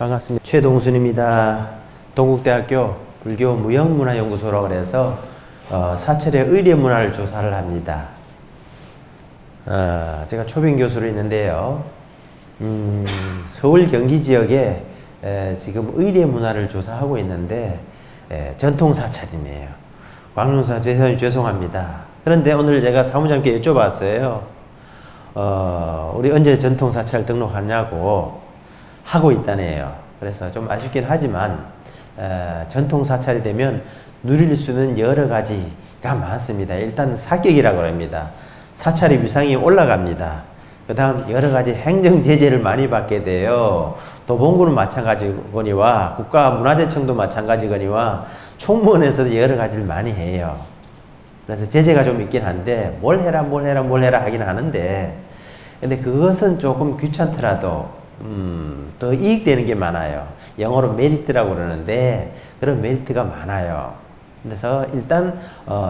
반갑습니다. 최동순입니다. 동국대학교 불교 무형문화연구소라고 그래서 사찰의 의례 문화를 조사를 합니다. 제가 초빙 교수로 있는데요. 서울 경기 지역에 지금 의례 문화를 조사하고 있는데 전통 사찰이네요. 광룡사 죄송합니다. 그런데 오늘 제가 사무장님께 여쭤봤어요. 우리 언제 전통 사찰 등록하냐고 하고 있다네요. 그래서 좀 아쉽긴 하지만 전통 사찰이 되면 누릴 수는 여러 가지가 많습니다. 일단 사격이라고 합니다. 사찰의 위상이 올라갑니다. 그 다음 여러 가지 행정 제재를 많이 받게 돼요. 도봉구는 마찬가지거니와 국가문화재청도 마찬가지거니와 총무원에서도 여러 가지를 많이 해요. 그래서 제재가 좀 있긴 한데 뭘 해라 하긴 하는데, 근데 그것은 조금 귀찮더라도 더 이익되는 게 많아요. 영어로 메리트라고 그러는데 그런 메리트가 많아요. 그래서 일단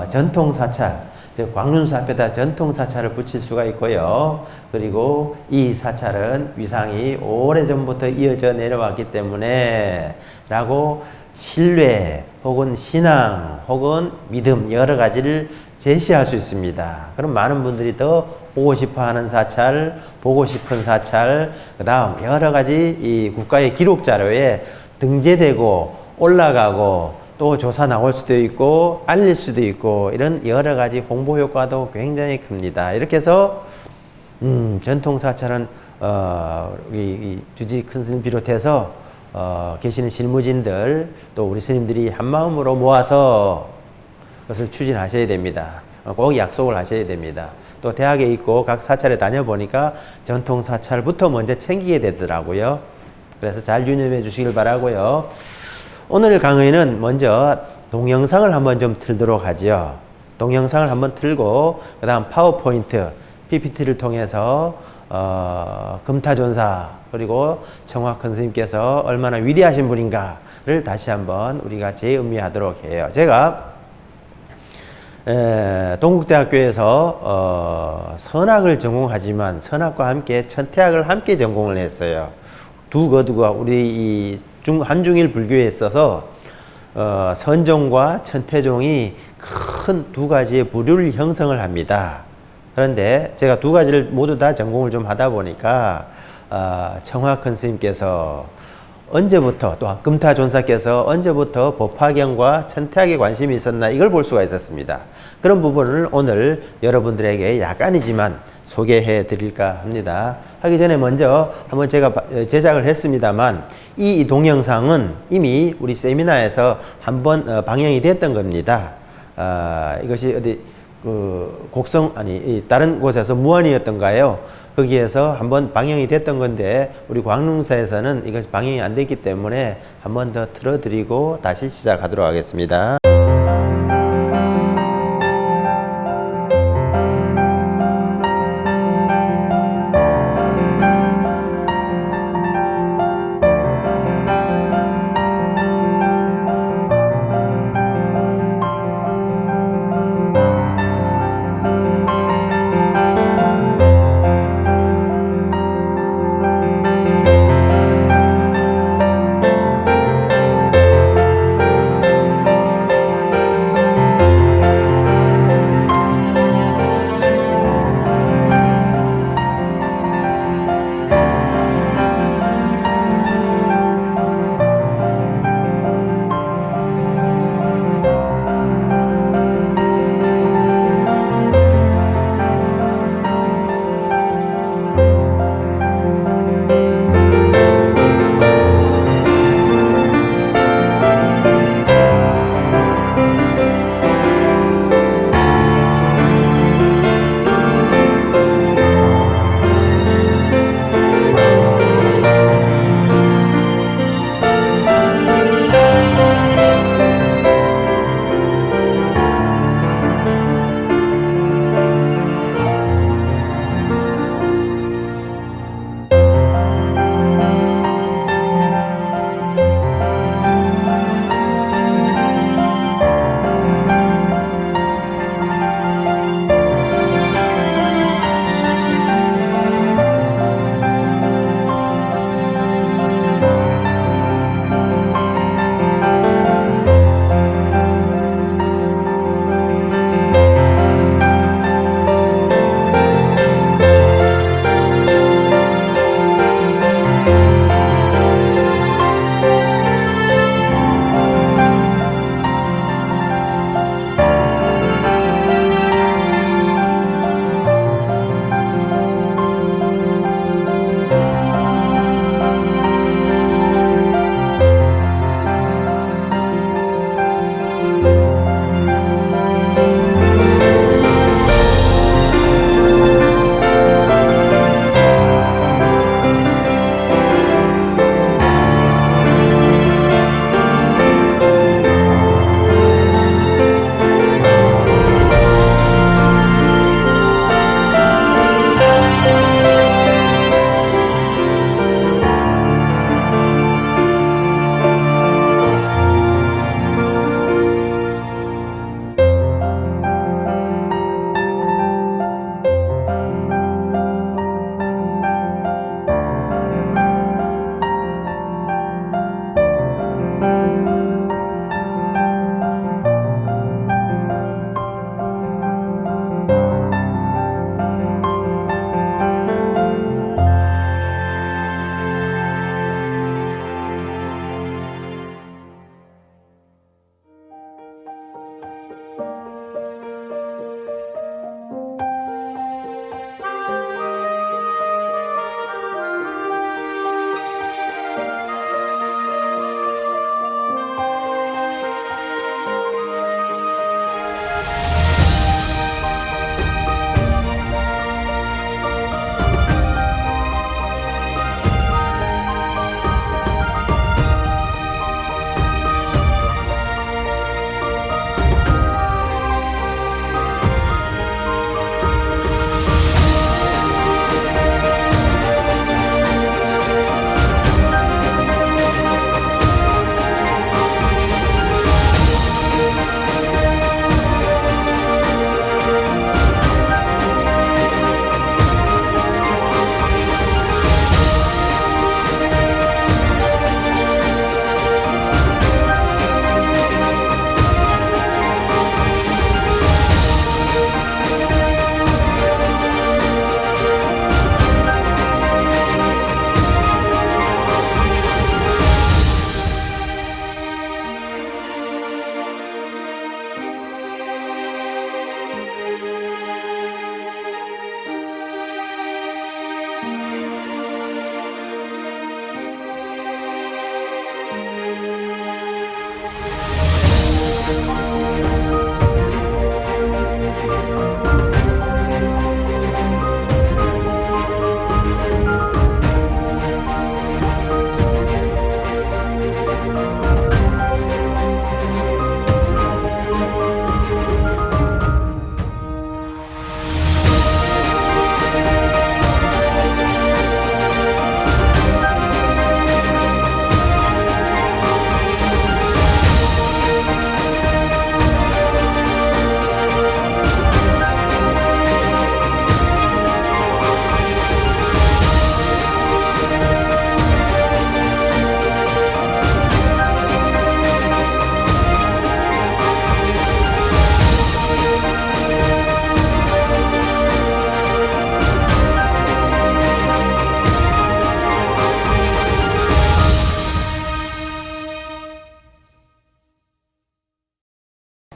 전통 사찰, 즉 광륜사 앞에다 전통 사찰을 붙일 수가 있고요. 그리고 이 사찰은 위상이 오래전부터 이어져 내려왔기 때문에 라고 신뢰 혹은 신앙 혹은 믿음 여러 가지를 제시할 수 있습니다. 그럼 많은 분들이 더 보고 싶어 하는 사찰, 보고 싶은 사찰, 그 다음 여러 가지 이 국가의 기록 자료에 등재되고 올라가고 또 조사 나올 수도 있고 알릴 수도 있고 이런 여러 가지 홍보 효과도 굉장히 큽니다. 이렇게 해서 전통 사찰은 우리 주지 큰 스님 비롯해서 계시는 실무진들 또 우리 스님들이 한 마음으로 모아서 그것을 추진하셔야 됩니다. 꼭 약속을 하셔야 됩니다. 또 대학에 있고 각 사찰에 다녀보니까 전통 사찰부터 먼저 챙기게 되더라고요. 그래서 잘 유념해 주시길 바라고요. 오늘 강의는 먼저 동영상을 한번 좀 틀도록 하죠. 동영상을 한번 틀고 그 다음 파워포인트, PPT를 통해서 금타존사 그리고 청화큰 스님께서 얼마나 위대하신 분인가를 다시 한번 우리가 재음미하도록 해요. 제가 동국대학교에서 선학을 전공하지만 선학과 함께 천태학을 함께 전공을 했어요. 두 거두가 우리 이 한중일 불교에 있어서 선종과 천태종이 큰 두 가지의 부류를 형성을 합니다. 그런데 제가 두 가지를 모두 다 전공을 좀 하다 보니까 청화큰 스님께서 언제부터 또 금타존사께서 언제부터 법화경과 천태학에 관심이 있었나 이걸 볼 수가 있었습니다. 그런 부분을 오늘 여러분들에게 약간이지만 소개해 드릴까 합니다. 하기 전에 먼저 한번 제가 제작을 했습니다만 이 동영상은 이미 우리 세미나에서 한번 방영이 됐던 겁니다. 이것이 어디 곡성 다른 곳에서 무안이었던가요? 거기에서 한번 방영이 됐던 건데 우리 광릉사에서는 이것이 방영이 안 됐기 때문에 한번 더 틀어드리고 다시 시작하도록 하겠습니다.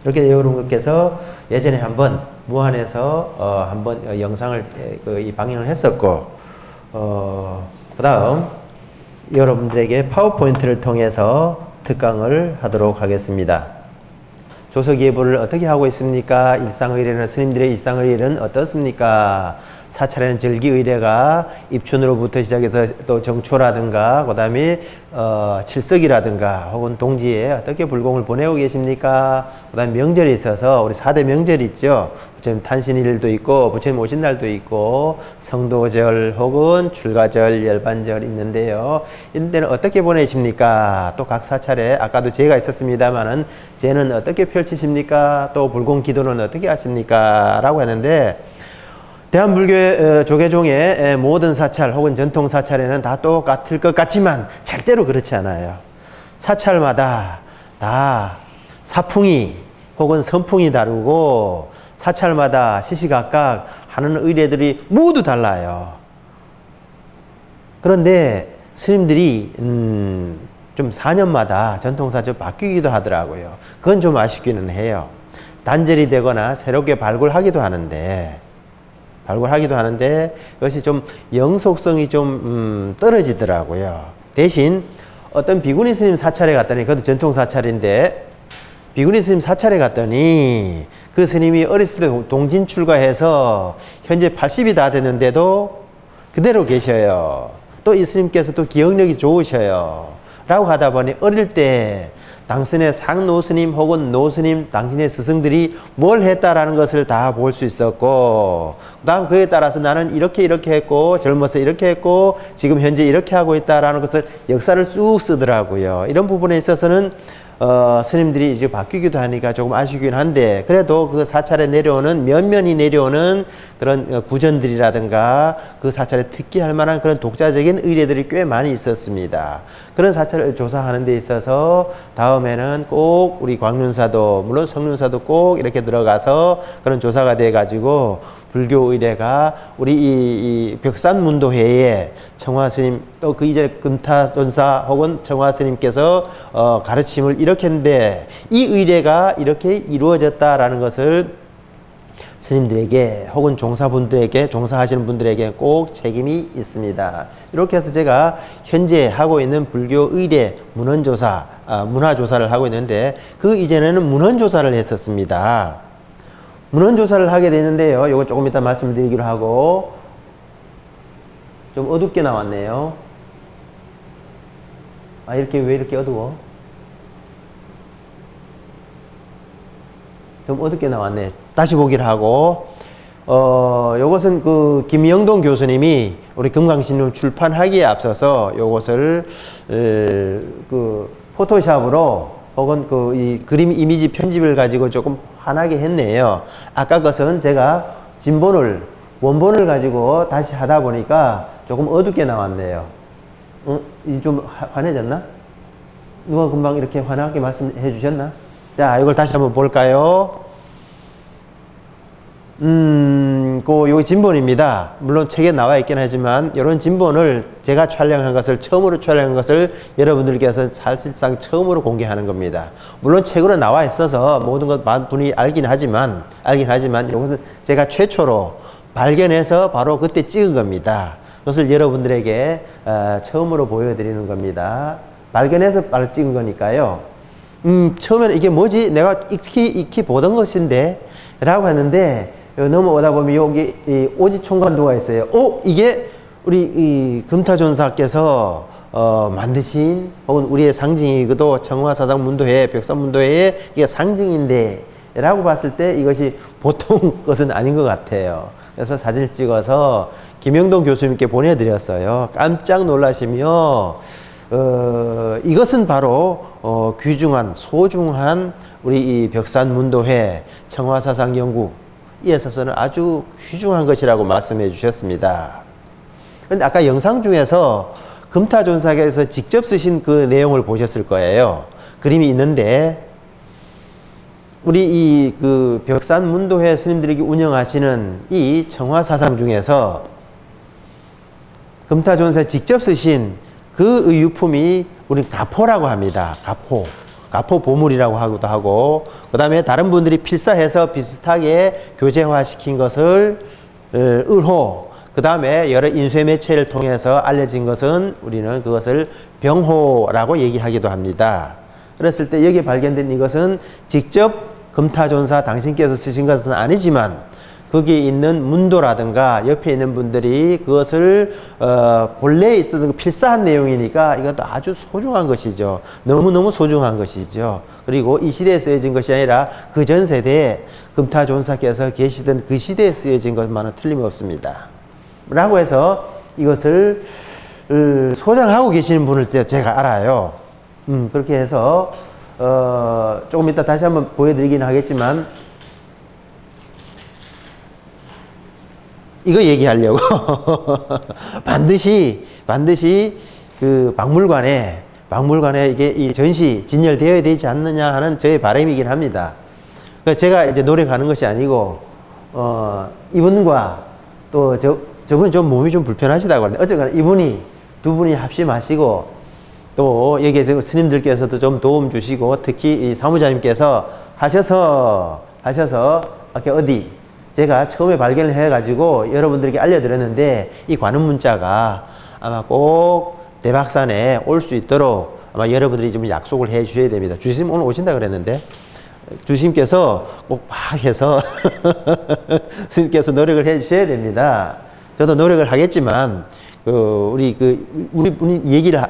이렇게 여러분께서 예전에 한번 무한에서 한번 영상을 이 방영을 했었고, 그 다음 여러분들에게 파워포인트를 통해서 특강을 하도록 하겠습니다. 조석예보를 어떻게 하고 있습니까? 일상의례는, 스님들의 일상의례는 어떻습니까? 사찰에는 절기의례가 입춘으로부터 시작해서 또 정초라든가 그 다음에 칠석이라든가 혹은 동지에 어떻게 불공을 보내고 계십니까? 그 다음에 명절이 있어서 우리 4대 명절이 있죠. 부처님 탄신일도 있고 부처님 오신 날도 있고 성도절 혹은 출가절, 열반절 있는데요. 이런 데는 어떻게 보내십니까? 또 각 사찰에 아까도 제가 있었습니다만은 제는 어떻게 펼치십니까? 또 불공 기도는 어떻게 하십니까? 라고 했는데 대한불교 조계종의 모든 사찰 혹은 전통 사찰에는 다 똑같을 것 같지만 절대로 그렇지 않아요. 사찰마다 다 사풍이 혹은 선풍이 다르고 사찰마다 시시각각 하는 의례들이 모두 달라요. 그런데 스님들이 좀 4년마다 전통사찰 바뀌기도 하더라고요. 그건 좀 아쉽기는 해요. 단절이 되거나 새롭게 발굴하기도 하는데 이것이 좀 영속성이 좀 떨어지더라고요. 대신 어떤 비구니 스님 사찰에 갔더니, 그것도 전통 사찰인데, 비구니 스님 사찰에 갔더니 그 스님이 어렸을 때 동진 출가해서 현재 80이 다 됐는데도 그대로 계셔요. 또 이 스님께서 또 기억력이 좋으셔요. 라고 하다 보니 어릴 때 당신의 상노스님 혹은 노스님, 당신의 스승들이 뭘 했다라는 것을 다 볼 수 있었고, 그 다음 그에 따라서 나는 이렇게 했고, 젊어서 이렇게 했고, 지금 현재 이렇게 하고 있다라는 것을 역사를 쑥 쓰더라고요. 이런 부분에 있어서는 스님들이 이제 바뀌기도 하니까 조금 아쉽긴 한데, 그래도 그 사찰에 내려오는, 면면이 내려오는 그런 구전들이라든가 그 사찰에 특기할 만한 그런 독자적인 의례들이 꽤 많이 있었습니다. 그런 사찰을 조사하는 데 있어서 다음에는 꼭 우리 광륜사도, 물론 성륜사도 꼭 이렇게 들어가서 그런 조사가 돼 가지고 불교 의례가 우리 이 벽산문도회의 청화스님, 또 그 이전에 금타존사 혹은 청화스님께서 가르침을 이렇게 했는데 이 의례가 이렇게 이루어졌다라는 것을 스님들에게 혹은 종사분들에게, 종사하시는 분들에게 꼭 책임이 있습니다. 이렇게 해서 제가 현재 하고 있는 불교 의례 문헌조사, 문화조사를 하고 있는데 그 이전에는 문헌조사를 했었습니다. 문헌조사를 하게 되는데요. 이거 조금 이따 말씀드리기로 하고, 좀 어둡게 나왔네요. 왜 이렇게 어두워? 좀 어둡게 나왔네. 다시 보기를 하고, 요것은 그 김영동 교수님이 우리 금강신문 출판하기에 앞서서 요것을 그 포토샵으로 혹은 그 이 그림 이미지 편집을 가지고 조금 환하게 했네요. 아까 것은 제가 원본을 가지고 다시 하다 보니까 조금 어둡게 나왔네요. 좀 환해졌나? 누가 금방 이렇게 환하게 말씀해 주셨나? 자, 이걸 다시 한번 볼까요? 요 진본입니다. 물론 책에 나와 있긴 하지만, 이런 진본을 제가 처음으로 촬영한 것을 여러분들께서 사실상 처음으로 공개하는 겁니다. 물론 책으로 나와 있어서 모든 것 분이 알긴 하지만, 이것은 제가 최초로 발견해서 바로 그때 찍은 겁니다. 그것을 여러분들에게 처음으로 보여드리는 겁니다. 발견해서 바로 찍은 거니까요. 처음에는 이게 뭐지? 내가 익히 보던 것인데? 라고 했는데, 넘어오다 보면 여기 오지총관도가 있어요. 이게 우리 이 금타존사께서 만드신 혹은 우리의 상징이기도 청화사상 문도회, 벽산문도회의 이게 상징인데 라고 봤을 때 이것이 보통 것은 아닌 것 같아요. 그래서 사진을 찍어서 김영동 교수님께 보내드렸어요. 깜짝 놀라시며 이것은 바로 귀중한 소중한 우리 이 벽산문도회 청화사상연구 에 있어서는 아주 귀중한 것이라고 말씀해 주셨습니다. 그런데 아까 영상 중에서 금타존사께서 직접 쓰신 그 내용을 보셨을 거예요. 그림이 있는데 우리 이 그 벽산문도회 스님들이 운영하시는 이 청화사상 중에서 금타존사 직접 쓰신 그 유품이 우리 가포라고 합니다. 가포. 가포 보물이라고 하기도 하고, 그 다음에 다른 분들이 필사해서 비슷하게 교재화시킨 것을 을호, 그 다음에 여러 인쇄 매체를 통해서 알려진 것은 우리는 그것을 병호라고 얘기하기도 합니다. 그랬을 때 여기 발견된 이것은 직접 금타존사 당신께서 쓰신 것은 아니지만 거기에 있는 문도라든가 옆에 있는 분들이 그것을 본래 있었던 필사한 내용이니까 이것도 아주 소중한 것이죠. 너무너무 소중한 것이죠. 그리고 이 시대에 쓰여진 것이 아니라 그 전 세대에 금타존사께서 계시던 그 시대에 쓰여진 것만은 틀림없습니다. 라고 해서 이것을 소장하고 계시는 분을 제가 알아요. 그렇게 해서 조금 이따 다시 한번 보여드리긴 하겠지만 이거 얘기하려고 반드시 그 박물관에 이게 이 전시 진열되어야 되지 않느냐 하는 저의 바람이긴 합니다. 그러니까 제가 이제 노력하는 것이 아니고 이분과 또 저분이 좀 몸이 좀 불편하시다고 하는데 어쨌거나 이분이 두 분이 합심하시고 또 여기에서 스님들께서도 좀 도움 주시고 특히 이 사무자님께서 하셔서 이렇게 어디 제가 처음에 발견을 해가지고 여러분들에게 알려드렸는데 이 관음 문자가 아마 꼭 대박산에 올 수 있도록 아마 여러분들이 좀 약속을 해 주셔야 됩니다. 주심 오늘 오신다 그랬는데 주심께서 꼭 막 해서 스님께서 노력을 해 주셔야 됩니다. 저도 노력을 하겠지만 우리 분이 얘기를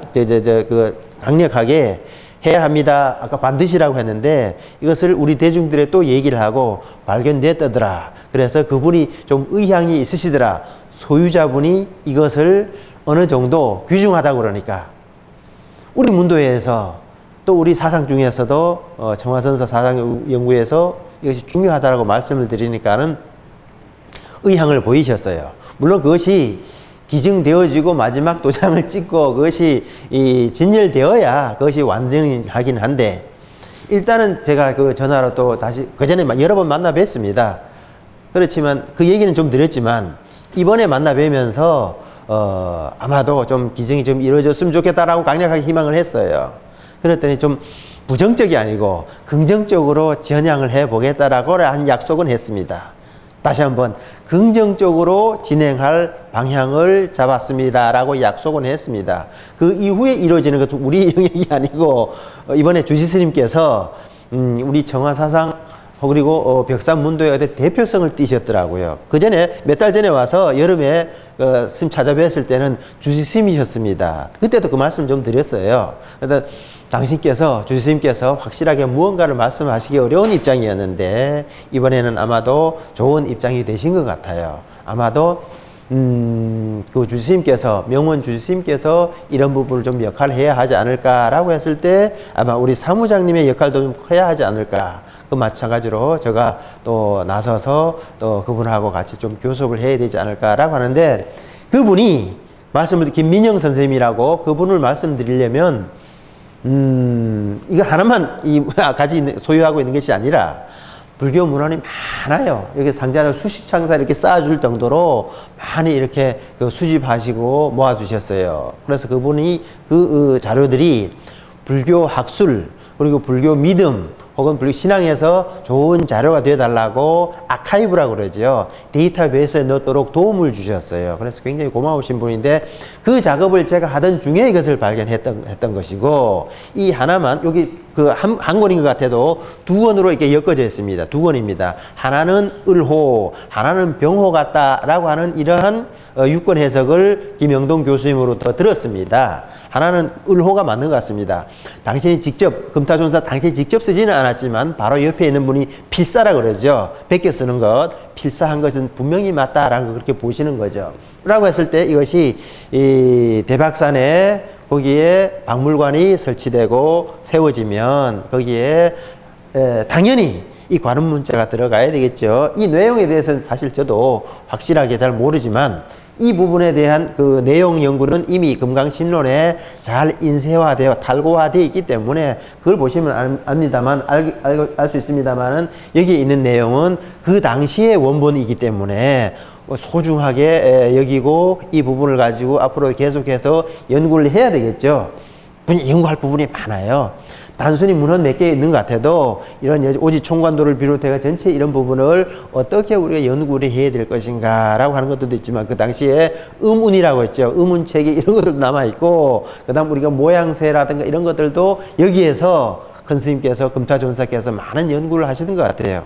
강력하게 해야 합니다. 아까 반드시라고 했는데 이것을 우리 대중들의 또 얘기를 하고 발견됐더라. 그래서 그분이 좀 의향이 있으시더라. 소유자분이 이것을 어느 정도 귀중하다고 그러니까 우리 문도에서 또 우리 사상 중에서도 청화선사 사상연구에서 이것이 중요하다고 말씀을 드리니까는 의향을 보이셨어요. 물론 그것이 기증되어지고 마지막 도장을 찍고 그것이 진열되어야 그것이 완전히 하긴 한데 일단은 제가 그 전화로 또 다시 그 전에 여러 번 만나 뵀습니다. 그렇지만 그 얘기는 좀 드렸지만 이번에 만나 뵈면서 아마도 좀 기증이 좀 이루어졌으면 좋겠다라고 강력하게 희망을 했어요. 그랬더니 좀 부정적이 아니고 긍정적으로 전향을 해 보겠다라고 한 약속은 했습니다. 다시 한번 긍정적으로 진행할 방향을 잡았습니다 라고 약속은 했습니다. 그 이후에 이루어지는 것도 우리 영역이 아니고 이번에 주지스님께서 우리 청화사상 그리고 벽산문도의 대표성을 띠셨더라고요. 그 전에 몇 달 전에 와서 여름에 스님 찾아뵀을 때는 주지스님이셨습니다. 그때도 그 말씀 좀 드렸어요. 그래서 당신께서 주지스님께서 확실하게 무언가를 말씀하시기 어려운 입장이었는데 이번에는 아마도 좋은 입장이 되신 것 같아요. 아마도 그 주지스님께서 명원 주지스님께서 이런 부분을 좀 역할을 해야 하지 않을까라고 했을 때 아마 우리 사무장님의 역할도 좀 커야 하지 않을까. 그 마찬가지로 제가 또 나서서 또 그분하고 같이 좀 교섭을 해야 되지 않을까라고 하는데 그분이 말씀을 김민영 선생님이라고 그분을 말씀드리려면 이거 하나만 소유하고 있는 것이 아니라 불교 문헌이 많아요. 여기 상자를 수십 창사 이렇게 쌓아줄 정도로 많이 이렇게 수집하시고 모아두셨어요. 그래서 그분이 그 자료들이 불교 학술 그리고 불교 믿음 혹은 불교 신앙에서 좋은 자료가 되어달라고 아카이브라고 그러죠. 데이터베이스에 넣도록 도움을 주셨어요. 그래서 굉장히 고마우신 분인데 그 작업을 제가 하던 중에 이것을 발견했던 것이고 이 하나만 여기 한 권인 것 같아도 두 권으로 이렇게 엮어져 있습니다. 두 권입니다. 하나는 을호, 하나는 병호 같다라고 하는 이러한 6권 해석을 김영동 교수님으로부터 들었습니다. 하나는 을호가 맞는 것 같습니다. 당신이 직접 금타존사 당신이 직접 쓰지는 않았지만 바로 옆에 있는 분이 필사라고 그러죠. 베껴 쓰는 것, 필사한 것은 분명히 맞다라는 걸 그렇게 보시는 거죠. 라고 했을 때 이것이 이 대박산에 거기에 박물관이 설치되고 세워지면 거기에 당연히 이 관음 문자가 들어가야 되겠죠. 이 내용에 대해서는 사실 저도 확실하게 잘 모르지만 이 부분에 대한 그 내용 연구는 이미 금강신론에 잘 인쇄화되어 탈고화되어 있기 때문에 그걸 보시면 압니다만 알 수 있습니다만은 여기에 있는 내용은 그 당시의 원본이기 때문에 소중하게 여기고 이 부분을 가지고 앞으로 계속해서 연구를 해야 되겠죠. 연구할 부분이 많아요. 단순히 문헌 몇 개 있는 것 같아도 이런 오지 총관도를 비롯해 전체 이런 부분을 어떻게 우리가 연구를 해야 될 것인가라고 하는 것들도 있지만 그 당시에 의문이라고 했죠. 의문체계 이런 것들도 남아있고 그 다음 우리가 모양새라든가 이런 것들도 여기에서 큰 스님께서 금타존사께서 많은 연구를 하시는 것 같아요.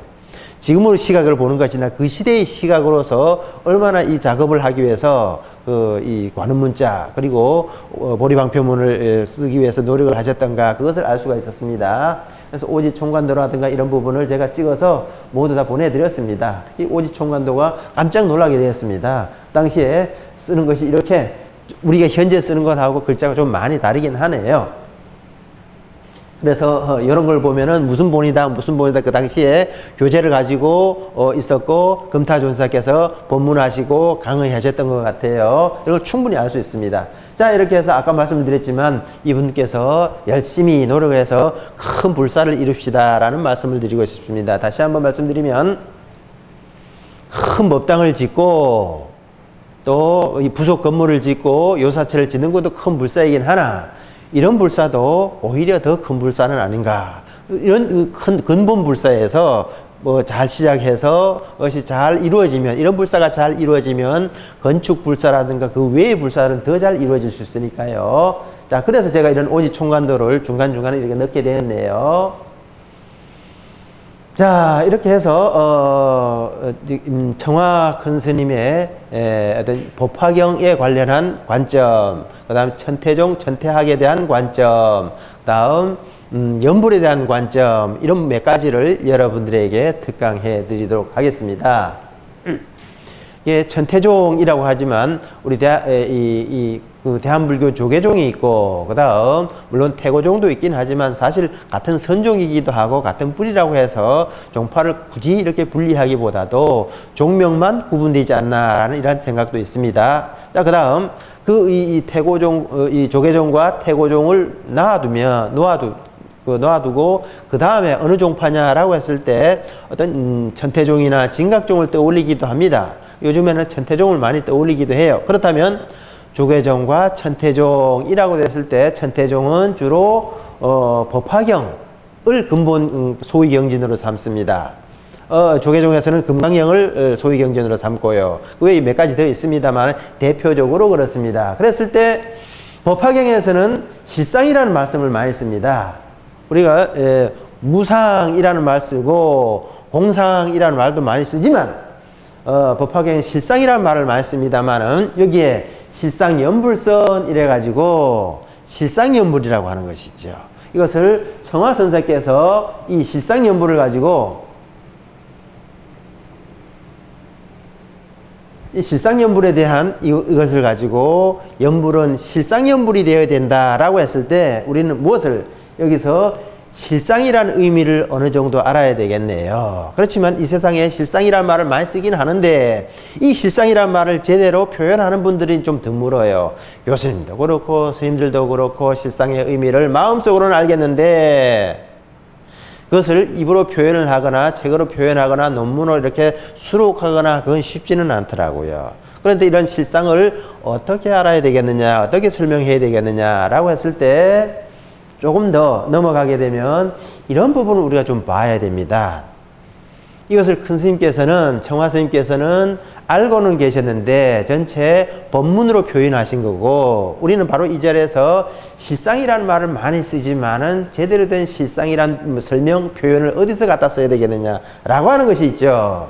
지금으로 시각을 보는 것이나 그 시대의 시각으로서 얼마나 이 작업을 하기 위해서 이 관음문자 그리고 보리방표문을 쓰기 위해서 노력을 하셨던가 그것을 알 수가 있었습니다. 그래서 오지 총관도라든가 이런 부분을 제가 찍어서 모두 다 보내드렸습니다. 특히 오지 총관도가 깜짝 놀라게 되었습니다. 당시에 쓰는 것이 이렇게 우리가 현재 쓰는 것하고 글자가 좀 많이 다르긴 하네요. 그래서 이런 걸 보면은 무슨 본이다 그 당시에 교재를 가지고 있었고 금타존사께서 법문하시고 강의하셨던 것 같아요. 이걸 충분히 알 수 있습니다. 자, 이렇게 해서 아까 말씀드렸지만 이분께서 열심히 노력해서 큰 불사를 이룹시다 라는 말씀을 드리고 싶습니다. 다시 한번 말씀드리면 큰 법당을 짓고 또 이 부속 건물을 짓고 요사체를 짓는 것도 큰 불사이긴 하나 이런 불사도 오히려 더 큰 불사는 아닌가. 이런 큰 근본 불사에서 뭐 잘 시작해서 것이 잘 이루어지면 이런 불사가 잘 이루어지면 건축 불사라든가 그 외의 불사는 더 잘 이루어질 수 있으니까요. 자, 그래서 제가 이런 오지 총관도를 중간중간에 이렇게 넣게 되었네요. 자, 이렇게 해서 청화 큰 스님의 어떤 법화경에 관련한 관점, 그 다음 천태종, 천태학에 대한 관점, 그 다음 연불에 대한 관점, 이런 몇 가지를 여러분들에게 특강해 드리도록 하겠습니다. 예, 천태종이라고 하지만 우리 그 대한불교 조계종이 있고 그 다음 물론 태고종도 있긴 하지만 사실 같은 선종이기도 하고 같은 뿌리라고 해서 종파를 굳이 이렇게 분리하기보다도 종명만 구분되지 않나라는 이런 생각도 있습니다. 자, 그 다음 이 태고종, 이 조계종과 태고종을 놓아두고 그 다음에 어느 종파냐라고 했을 때 어떤 천태종이나 진각종을 떠올리기도 합니다. 요즘에는 천태종을 많이 떠올리기도 해요. 그렇다면 조계종과 천태종이라고 됐을 때 천태종은 주로 법화경을 근본 소위 경진으로 삼습니다. 조계종에서는 금강경을 소위 경진으로 삼고요. 그 외에 몇 가지 더 있습니다만 대표적으로 그렇습니다. 그랬을 때 법화경에서는 실상이라는 말씀을 많이 씁니다. 우리가 무상이라는 말 쓰고 공상이라는 말도 많이 쓰지만 법화경에 실상이라는 말을 많이 씁니다만은 여기에 실상연불선 이래가지고 실상연불이라고 하는 것이죠. 이것을 청화선사께서 이 실상연불을 가지고 이 실상연불에 대한 이것을 가지고 연불은 실상연불이 되어야 된다라고 했을 때 우리는 무엇을 여기서 실상이라는 의미를 어느 정도 알아야 되겠네요. 그렇지만 이 세상에 실상이라는 말을 많이 쓰긴 하는데 이 실상이라는 말을 제대로 표현하는 분들이 좀 드물어요. 교수님도 그렇고 스님들도 그렇고 실상의 의미를 마음속으로는 알겠는데 그것을 입으로 표현을 하거나 책으로 표현하거나 논문으로 이렇게 수록하거나 그건 쉽지는 않더라고요. 그런데 이런 실상을 어떻게 알아야 되겠느냐, 어떻게 설명해야 되겠느냐라고 했을 때 조금 더 넘어가게 되면 이런 부분을 우리가 좀 봐야 됩니다. 이것을 큰 스님께서는, 청화 스님께서는 알고는 계셨는데 전체 법문으로 표현하신 거고 우리는 바로 이 자리에서 실상이라는 말을 많이 쓰지만은 제대로 된 실상이란 설명, 표현을 어디서 갖다 써야 되겠느냐라고 하는 것이 있죠.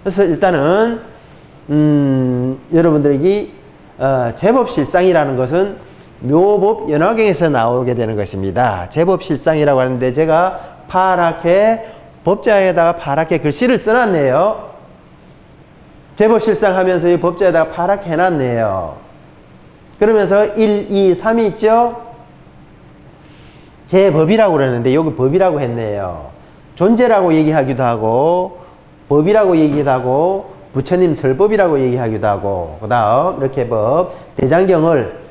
그래서 일단은 여러분들에게 제법 실상이라는 것은 묘법 연화경에서 나오게 되는 것입니다. 제법 실상이라고 하는데 제가 파랗게 법자에다가 파랗게 글씨를 써놨네요. 제법 실상 하면서 이 법자에다가 파랗게 해놨네요. 그러면서 1, 2, 3이 있죠? 제법이라고 그러는데 여기 법이라고 했네요. 존재라고 얘기하기도 하고 법이라고 얘기도 하고 부처님 설법이라고 얘기하기도 하고 그 다음 이렇게 법, 대장경을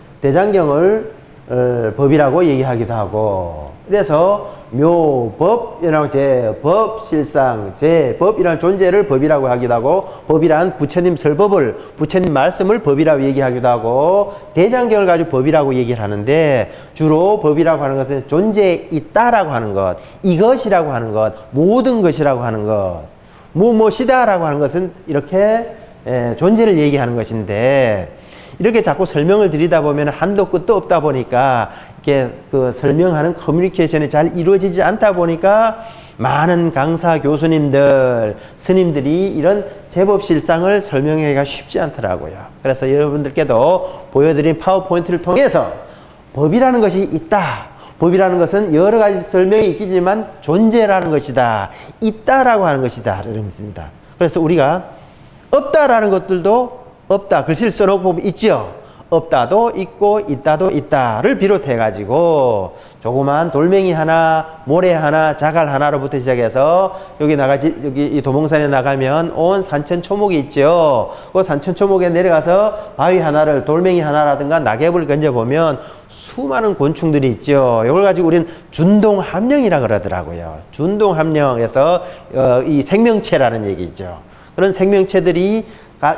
법이라고 얘기하기도 하고 그래서 묘법이라고 제법, 실상, 제법이라는 존재를 법이라고 하기도 하고, 법이란 부처님 설법을, 부처님 말씀을 법이라고 얘기하기도 하고, 대장경을 가지고 법이라고 얘기를 하는데, 주로 법이라고 하는 것은 존재에 있다라고 하는 것, 이것이라고 하는 것, 모든 것이라고 하는 것, 무엇이다라고 하는 것은 이렇게 존재를 얘기하는 것인데, 이렇게 자꾸 설명을 드리다 보면 한도 끝도 없다 보니까 이렇게 그 설명하는 커뮤니케이션이 잘 이루어지지 않다 보니까 많은 강사 교수님들, 스님들이 이런 제법 실상을 설명하기가 쉽지 않더라고요. 그래서 여러분들께도 보여드린 파워포인트를 통해서 법이라는 것이 있다. 법이라는 것은 여러 가지 설명이 있겠지만 존재라는 것이다. 있다라고 하는 것이다. 이러면서입니다. 그래서 우리가 없다라는 것들도 없다. 글씨를 써놓고 보면 있죠. 없다도 있고 있다도 있다를 비롯해 가지고 조그만 돌멩이 하나, 모래 하나, 자갈 하나로부터 시작해서 여기 이 도봉산에 나가면 온 산천초목이 있죠. 그 산천초목에 내려가서 바위 하나를, 돌멩이 하나라든가 낙엽을 건져보면 수많은 곤충들이 있죠. 이걸 가지고 우리는 준동함령이라 그러더라고요. 준동함령에서 이 생명체라는 얘기죠. 그런 생명체들이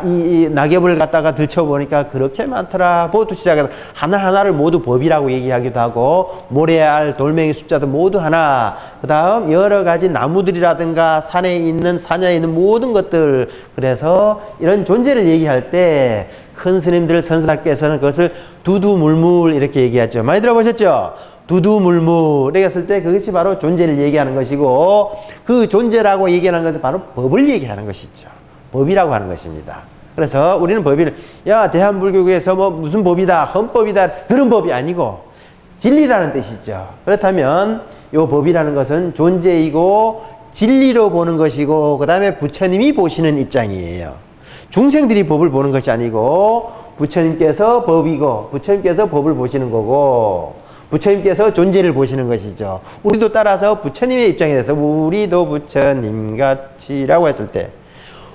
이 낙엽을 갖다가 들춰보니까 그렇게 많더라. 보도 시작해서 하나하나를 모두 법이라고 얘기하기도 하고, 모래알, 돌멩이 숫자도 모두 하나. 그 다음 여러 가지 나무들이라든가 산에 있는, 산야에 있는 모든 것들. 그래서 이런 존재를 얘기할 때 큰 스님들, 선사께서는 그것을 두두물물 이렇게 얘기하죠. 많이 들어보셨죠? 두두물물 이렇게 했을 때 그것이 바로 존재를 얘기하는 것이고, 그 존재라고 얘기하는 것은 바로 법을 얘기하는 것이죠. 법이라고 하는 것입니다. 그래서 우리는 법을, 야, 대한불교에서 뭐 무슨 법이다, 헌법이다, 그런 법이 아니고 진리라는 뜻이죠. 그렇다면 이 법이라는 것은 존재이고 진리로 보는 것이고, 그 다음에 부처님이 보시는 입장이에요. 중생들이 법을 보는 것이 아니고 부처님께서 법이고 부처님께서 법을 보시는 거고, 부처님께서 존재를 보시는 것이죠. 우리도 따라서 부처님의 입장에 대해서 우리도 부처님같이라고 했을 때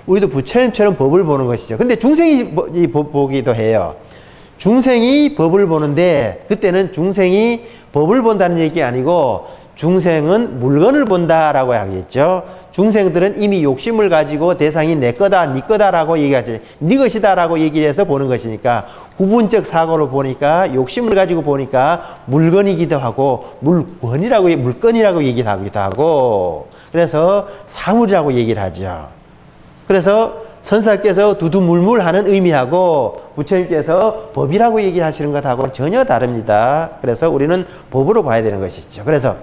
우리도 부처님처럼 법을 보는 것이죠. 근데 중생이 이 법 보기도 해요. 중생이 법을 보는데 그때는 중생이 법을 본다는 얘기 아니고 중생은 물건을 본다라고 하겠죠. 중생들은 이미 욕심을 가지고 대상이 내 거다, 네 거다라고 얘기하지. 네 것이다라고 얘기해서 보는 것이니까, 구분적 사고로 보니까, 욕심을 가지고 보니까 물건이기도 하고, 물건이라고 얘기를 하기도 하고, 그래서 사물이라고 얘기를 하죠. 그래서 선사께서 두두물물 하는 의미하고 부처님께서 법이라고 얘기하시는 것하고 전혀 다릅니다. 그래서 우리는 법으로 봐야 되는 것이죠. 그래서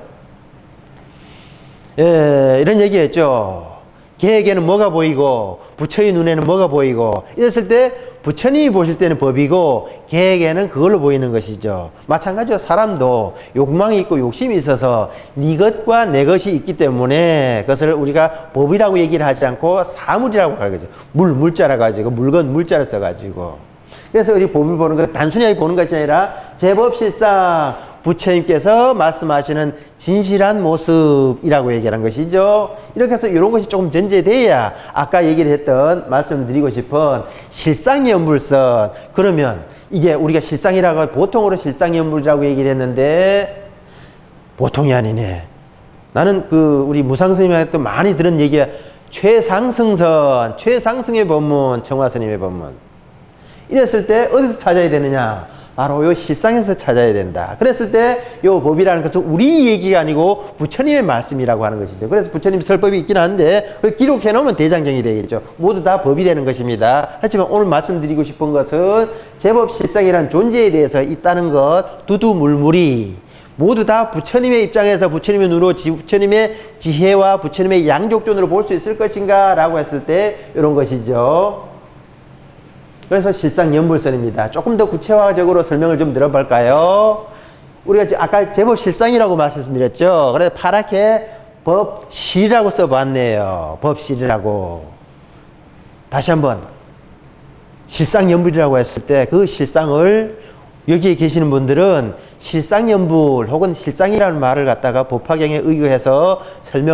이런 얘기했죠. 개에게는 뭐가 보이고 부처의 눈에는 뭐가 보이고, 이랬을 때 부처님이 보실 때는 법이고 개에게는 그걸로 보이는 것이죠. 마찬가지로 사람도 욕망이 있고 욕심이 있어서 네 것과 내 것이 있기 때문에 그것을 우리가 법이라고 얘기를 하지 않고 사물이라고 하는 거죠. 물자라 가지고, 물건 물자를 써가지고. 그래서 우리 법을 보는 것, 단순히 보는 것이 아니라 제법실상 부처님께서 말씀하시는 진실한 모습이라고 얘기하는 것이죠. 이렇게 해서 이런 것이 조금 전제돼야 아까 얘기를 했던, 말씀을 드리고 싶은 실상연불선. 그러면 이게 우리가 실상이라고, 보통으로 실상연불이라고 얘기를 했는데 보통이 아니네. 나는 우리 무상스님한테 또 많이 들은 얘기가 최상승선, 최상승의 법문, 청화스님의 법문. 이랬을 때 어디서 찾아야 되느냐? 바로 요 실상에서 찾아야 된다. 그랬을 때 요 법이라는 것은 우리 얘기가 아니고 부처님의 말씀이라고 하는 것이죠. 그래서 부처님 설법이 있긴 한데 그걸 기록해 놓으면 대장경이 되겠죠. 모두 다 법이 되는 것입니다. 하지만 오늘 말씀드리고 싶은 것은 제법 실상이라는 존재에 대해서 있다는 것, 두두물물이 모두 다 부처님의 입장에서 부처님의 눈으로 부처님의 지혜와 부처님의 양족존으로 볼 수 있을 것인가 라고 했을 때 이런 것이죠. 그래서 실상연불선입니다. 조금 더 구체화적으로 설명을 좀 들어볼까요? 우리가 아까 제법 실상이라고 말씀드렸죠. 그래서 파랗게 법실이라고 써봤네요. 법실이라고. 다시 한번 실상연불이라고 했을 때 그 실상을, 여기에 계시는 분들은 실상연불 혹은 실상이라는 말을 갖다가 법화경에 의거해서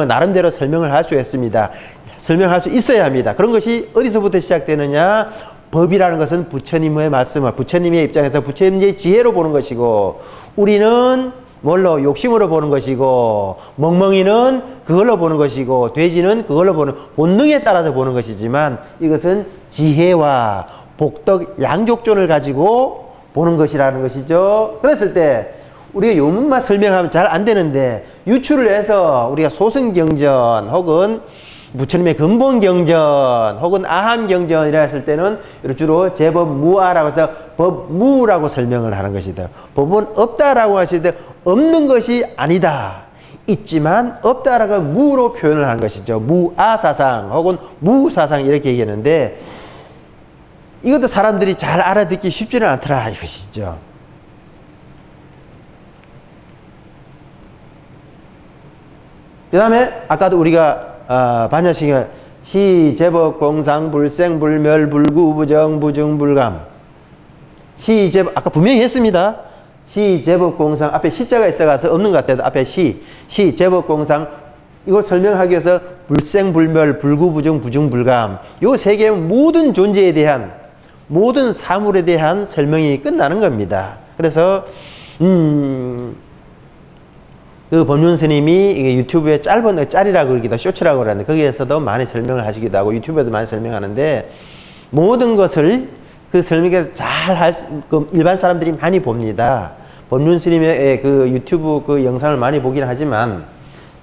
나름대로 설명을 할 수 있습니다. 설명할 수 있어야 합니다. 그런 것이 어디서부터 시작되느냐? 법이라는 것은 부처님의 말씀을, 부처님의 입장에서 부처님의 지혜로 보는 것이고, 우리는 뭘로? 욕심으로 보는 것이고, 멍멍이는 그걸로 보는 것이고, 돼지는 그걸로 보는, 본능에 따라서 보는 것이지만, 이것은 지혜와 복덕, 양족존을 가지고 보는 것이라는 것이죠. 그랬을 때, 우리가 요문만 설명하면 잘 안 되는데, 유추를 해서 우리가 소승경전, 혹은 부처님의 근본경전, 혹은 아함경전이라 했을 때는 주로 제법무아라고 해서 법무라고 설명을 하는 것이다. 법은 없다라고 하실 때 없는 것이 아니다. 있지만 없다라고 무로 표현을 하는 것이죠. 무아사상 혹은 무사상 이렇게 얘기하는데, 이것도 사람들이 잘 알아듣기 쉽지는 않더라 이것이죠. 그 다음에 아까도 우리가 반야식이 시, 제법, 공상, 불생, 불멸, 불구, 부정, 부중, 불감. 시, 제법, 아까 분명히 했습니다. 시, 제법, 공상, 앞에 시자가 있어가서 없는 것 같아도 앞에 시, 제법, 공상, 이걸 설명하기 위해서 불생, 불멸, 불구, 부정, 부중, 불감. 요 세 개의 모든 존재에 대한, 모든 사물에 대한 설명이 끝나는 겁니다. 그래서, 그 법륜 스님이 유튜브에 짤이라고 그러기도 쇼츠라고 그러는데, 거기에서도 많이 설명을 하시기도 하고, 유튜브에도 많이 설명하는데, 모든 것을 그 설명을 잘 일반 사람들이 많이 봅니다. 법륜 스님의 그 유튜브 그 영상을 많이 보긴 하지만,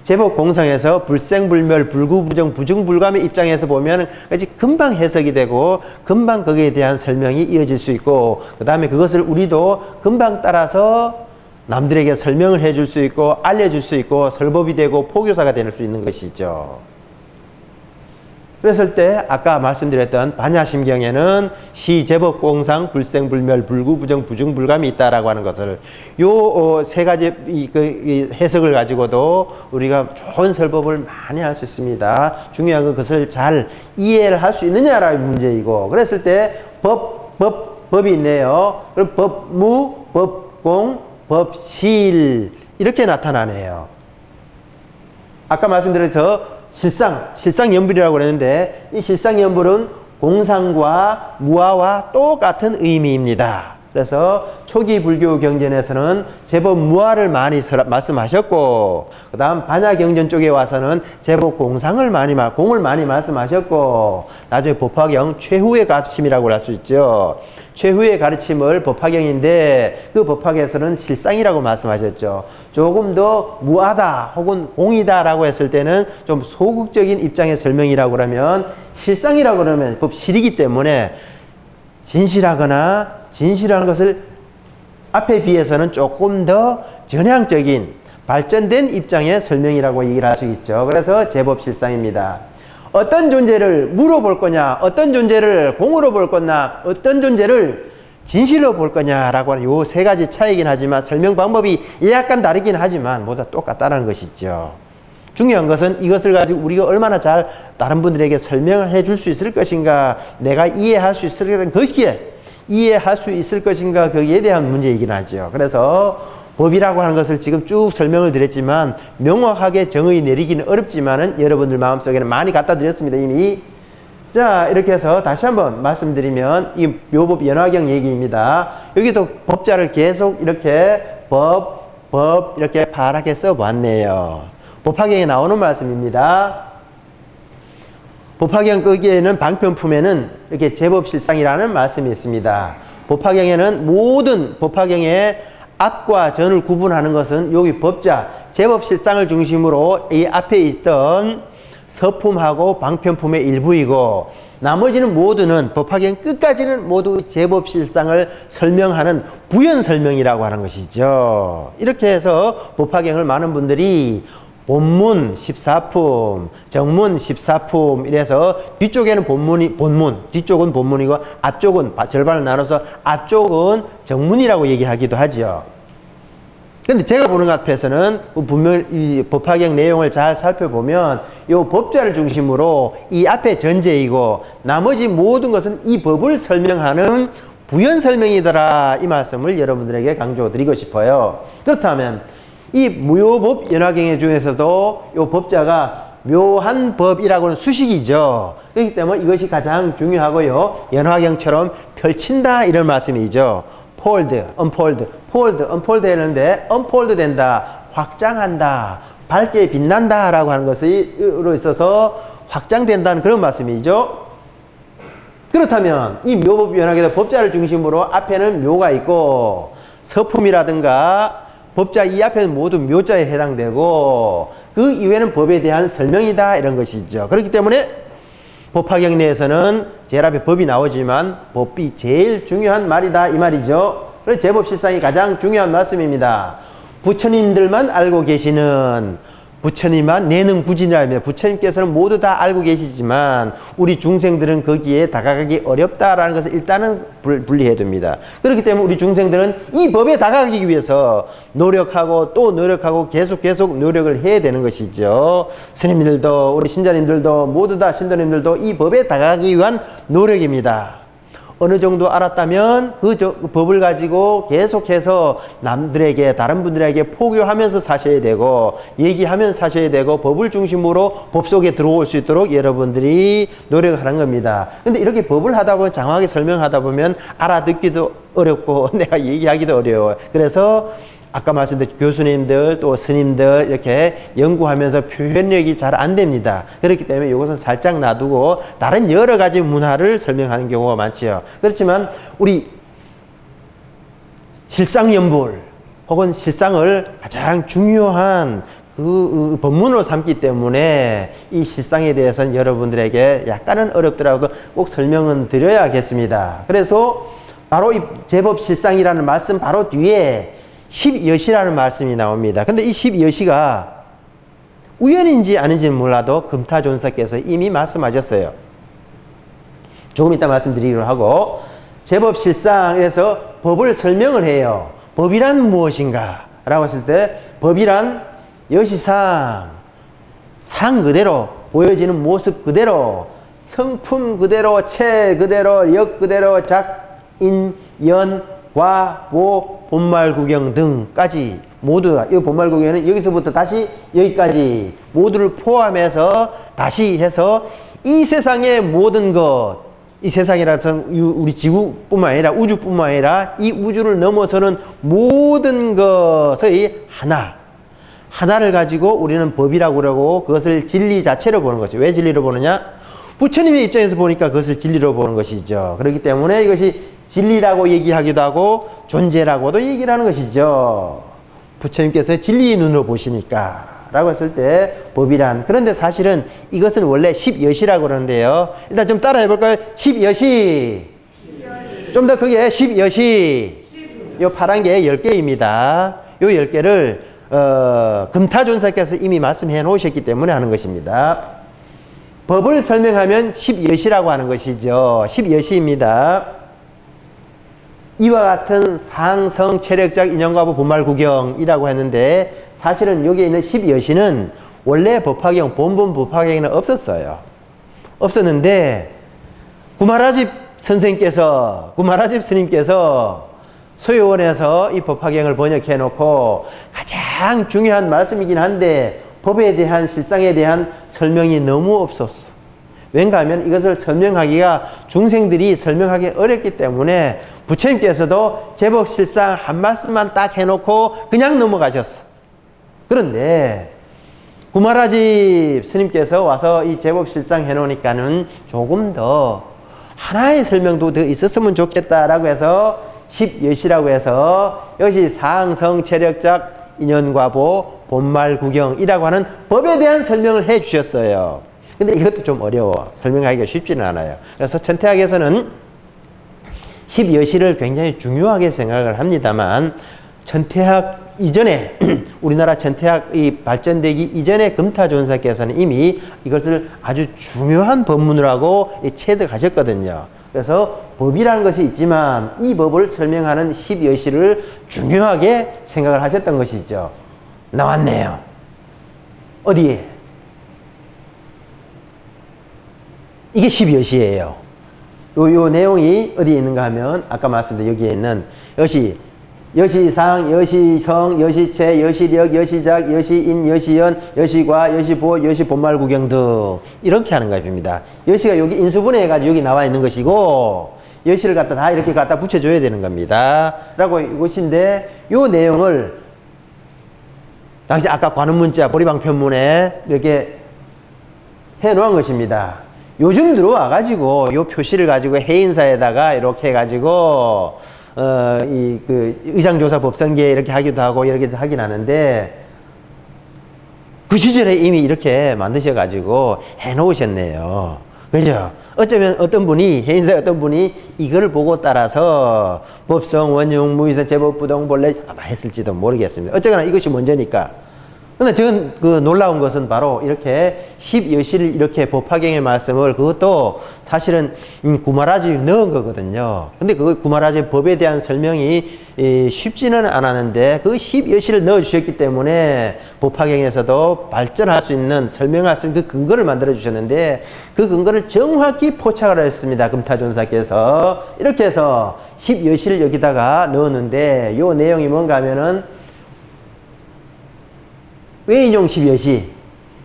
제법 공상에서 불생불멸, 불구부정, 부중불감의 입장에서 보면 금방 해석이 되고, 금방 거기에 대한 설명이 이어질 수 있고, 그 다음에 그것을 우리도 금방 따라서 남들에게 설명을 해줄 수 있고 알려줄 수 있고 설법이 되고 포교사가 될 수 있는 것이죠. 그랬을 때 아까 말씀드렸던 반야심경에는 시, 제법, 공상, 불생, 불멸, 불구, 부정, 부중, 불감이 있다라고 하는 것을 요 세 가지 이 해석을 가지고도 우리가 좋은 설법을 많이 할 수 있습니다. 중요한 건 그것을 잘 이해를 할 수 있느냐라는 문제이고, 그랬을 때 법이 있네요. 그럼 법무, 법공, 법실 이렇게 나타나네요. 아까 말씀드려서 실상연불이라고 그랬는데, 이 실상연불은 공상과 무아와 똑같은 의미입니다. 그래서 초기 불교 경전에서는 제법 무아를 많이 말씀하셨고, 그 다음 반야경전 쪽에 와서는 제법 공을 많이 말씀하셨고, 나중에 법화경 최후의 가르침이라고 할 수 있죠. 최후의 가르침을 법화경인데, 그 법화경에서는 실상이라고 말씀하셨죠. 조금 더 무아다 혹은 공이다라고 했을 때는 좀 소극적인 입장의 설명이라고 그러면, 실상이라고 그러면 법실이기 때문에 진실하는 것을 앞에 비해서는 조금 더 전향적인 발전된 입장의 설명이라고 얘기를 할 수 있죠. 그래서 제법실상입니다. 어떤 존재를 무로 볼 거냐, 어떤 존재를 공으로 볼 거냐, 어떤 존재를 진실로 볼 거냐라고 하는 요 세 가지 차이긴 하지만, 설명 방법이 약간 다르긴 하지만 모두 똑같다는 것이죠. 중요한 것은 이것을 가지고 우리가 얼마나 잘 다른 분들에게 설명을 해줄 수 있을 것인가, 내가 이해할 수 있을 것인가, 거기에 대한 문제이긴 하죠. 그래서 법이라고 하는 것을 지금 쭉 설명을 드렸지만, 명확하게 정의 내리기는 어렵지만은 여러분들 마음속에는 많이 갖다 드렸습니다, 이미. 자, 이렇게 해서 다시 한번 말씀드리면, 이 묘법 연화경 얘기입니다. 여기도 법자를 계속 이렇게 법 이렇게 파랗게 써봤네요. 법화경에 나오는 말씀입니다. 법화경 거기에는 방편품에는 이렇게 제법실상이라는 말씀이 있습니다. 법화경에는 모든 법화경의 앞과 전을 구분하는 것은 여기 법자, 제법실상을 중심으로 이 앞에 있던 서품하고 방편품의 일부이고, 나머지는 모두는 법화경 끝까지는 모두 제법실상을 설명하는 부연설명이라고 하는 것이죠. 이렇게 해서 법화경을 많은 분들이 본문 14품, 정문 14품 이래서 뒤쪽에는 뒤쪽은 본문이고 앞쪽은 절반을 나눠서 앞쪽은 정문이라고 얘기하기도 하죠. 근데 제가 보는 앞에서는 분명히 이 법화경 내용을 잘 살펴보면 이 법자를 중심으로 이 앞에 전제이고, 나머지 모든 것은 이 법을 설명하는 부연 설명이더라, 이 말씀을 여러분들에게 강조드리고 싶어요. 그렇다면 이 무효법 연화경의 중에서도 이 법자가 묘한 법이라고는 수식이죠. 그렇기 때문에 이것이 가장 중요하고요, 연화경처럼 펼친다 이런 말씀이죠. unfold 했는데 unfold 된다, 확장한다, 밝게 빛난다 라고 하는 것으로 있어서 확장된다는 그런 말씀이죠. 그렇다면 이 묘법변학에서 법자를 중심으로 앞에는 묘가 있고 서품이라든가 법자 이 앞에는 모두 묘자에 해당되고 그 이후에는 법에 대한 설명이다 이런 것이죠. 그렇기 때문에 법화경 내에서는 제일 앞에 법이 나오지만 법이 제일 중요한 말이다 이 말이죠. 그래서 제법실상이 가장 중요한 말씀입니다. 부처님들만 알고 계시는 부처님만 내능구진이라며 부처님께서는 모두 다 알고 계시지만 우리 중생들은 거기에 다가가기 어렵다라는 것을 일단은 분리해 둡니다. 그렇기 때문에 우리 중생들은 이 법에 다가가기 위해서 노력하고 또 노력하고 계속 노력을 해야 되는 것이죠. 스님들도 우리 신자님들도 모두 다 신도님들도 이 법에 다가가기 위한 노력입니다. 어느 정도 알았다면 그 법을 가지고 계속해서 남들에게 다른 분들에게 포교하면서 사셔야 되고 얘기하면서 사셔야 되고 법을 중심으로 법 속에 들어올 수 있도록 여러분들이 노력하는 겁니다. 근데 이렇게 법을 하다 보면 장황하게 설명하다 보면 알아듣기도 어렵고 내가 얘기하기도 어려워요. 그래서 아까 말씀드린 교수님들 또 스님들 이렇게 연구하면서 표현력이 잘 안 됩니다. 그렇기 때문에 이것은 살짝 놔두고 다른 여러 가지 문화를 설명하는 경우가 많죠. 그렇지만 우리 실상연불 혹은 실상을 가장 중요한 그 법문으로 삼기 때문에 이 실상에 대해서는 여러분들에게 약간은 어렵더라도 꼭 설명은 드려야겠습니다. 그래서 바로 이 제법실상이라는 말씀 바로 뒤에 십여시라는 말씀이 나옵니다. 근데 이 십여시가 우연인지 아닌지는 몰라도 금타존사께서 이미 말씀하셨어요. 조금 이따 말씀드리기로 하고 제법실상에서 법을 설명을 해요. 법이란 무엇인가? 라고 했을 때 법이란 여시상 상 그대로 보여지는 모습 그대로 성품 그대로 체 그대로 역 그대로 작, 인, 연, 과, 보, 본말구경 등까지 모두 이 본말구경은 여기서부터 다시 여기까지 모두를 포함해서 다시 해서 이 세상의 모든 것, 이 세상이라서 우리 지구뿐만 아니라 우주뿐만 아니라 이 우주를 넘어서는 모든 것의 하나를 가지고 우리는 법이라고 그러고 그것을 진리 자체로 보는 것이죠. 왜 진리로 보느냐? 부처님의 입장에서 보니까 그것을 진리로 보는 것이죠. 그렇기 때문에 이것이 진리라고 얘기하기도 하고 존재라고도 얘기를 하는 것이죠. 부처님께서 진리의 눈으로 보시니까 라고 했을 때 법이란. 그런데 사실은 이것은 원래 십여시라고 그러는데요. 일단 좀 따라 해볼까요? 십여시. 좀 더 크게 십여시. 요 파란 게 10개입니다. 요 10개를 금타존사께서 이미 말씀해 놓으셨기 때문에 하는 것입니다. 법을 설명하면 십여시라고 하는 것이죠. 십여시입니다. 이와 같은 상성 체력적 인연과부 본말구경이라고 했는데 사실은 여기에 있는 십여시는 원래 법화경 본분 법화경에는 없었어요. 없었는데 구마라집 스님께서 소요원에서 이 법화경을 번역해 놓고 가장 중요한 말씀이긴 한데 법에 대한 실상에 대한 설명이 너무 없었어. 왠가 하면 이것을 설명하기가 중생들이 설명하기 어렵기 때문에 부처님께서도 제법실상 한 말씀만 딱 해놓고 그냥 넘어가셨어. 그런데 구마라집 스님께서 와서 이 제법실상 해놓으니까는 조금 더 하나의 설명도 더 있었으면 좋겠다라고 해서 십여시라고 해서 여시 상성 체력적 인연과보 본말구경이라고 하는 법에 대한 설명을 해 주셨어요. 근데 이것도 좀 어려워. 설명하기가 쉽지는 않아요. 그래서 천태학에서는 십여시를 굉장히 중요하게 생각을 합니다만 천태학 이전에 우리나라 천태학이 발전되기 이전에 금타존사께서는 이미 이것을 아주 중요한 법문을 하고 체득하셨거든요. 그래서 법이라는 것이 있지만 이 법을 설명하는 십여시를 중요하게 생각을 하셨던 것이죠. 나왔네요. 어디에? 이게 십여시예요. 요 내용이 어디에 있는가 하면 아까 말씀드린 여기에 있는 여시, 여시상, 여시성, 여시체, 여시력, 여시작, 여시인, 여시연, 여시과, 여시보, 여시본말구경 등 이렇게 하는 것입니다. 여시가 여기 인수분해 해가지고 여기 나와 있는 것이고 여시를 갖다 다 이렇게 갖다 붙여줘야 되는 겁니다. 라고 이것인데, 요 내용을 당시 아까 관음문자 보리방편문에 이렇게 해 놓은 것입니다. 요즘 들어와 가지고 요 표시를 가지고 해인사에다가 이렇게 해 가지고 의상조사 법성계에 이렇게 하기도 하고 이렇게 하긴 하는데, 그 시절에 이미 이렇게 만드셔 가지고 해 놓으셨네요. 그죠? 어쩌면 어떤 분이, 해인사의 어떤 분이 이걸 보고 따라서 법성, 원흉, 무의사, 제법, 부동, 본래 아마 했을지도 모르겠습니다. 어쨌거나 이것이 먼저니까. 근데 저는 그 놀라운 것은 바로 이렇게 10여시를 이렇게 법화경의 말씀을, 그것도 사실은 구마라지에 넣은 거거든요. 근데 그 구마라지 법에 대한 설명이 쉽지는 않았는데, 그 10여시를 넣어 주셨기 때문에 법화경에서도 발전할 수 있는, 설명할 수 있는 그 근거를 만들어 주셨는데, 그 근거를 정확히 포착을 했습니다. 금타존사께서. 이렇게 해서 10여시를 여기다가 넣었는데, 요 내용이 뭔가 하면은, 외인용 10여시,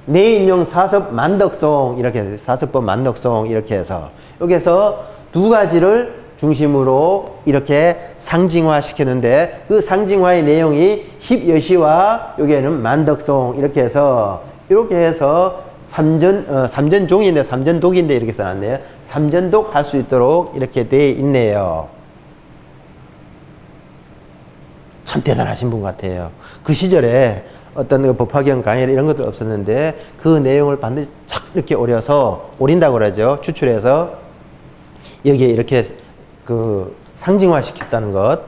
내인용 사섭 만덕송, 이렇게 해서 사섭법 만덕송 이렇게 해서 여기에서 두 가지를 중심으로 이렇게 상징화 시켰는데, 그 상징화의 내용이 10여시와 여기에는 만덕송 이렇게 해서 삼전종인데, 삼전독인데 이렇게 써놨네요. 삼전독 할 수 있도록 이렇게 돼 있네요. 참 대단하신 분 같아요. 그 시절에 어떤 그 법화경 강의 이런 것도 없었는데, 그 내용을 반드시 착 이렇게 오린다고 그러죠. 추출해서 여기에 이렇게 그 상징화 시켰다는 것.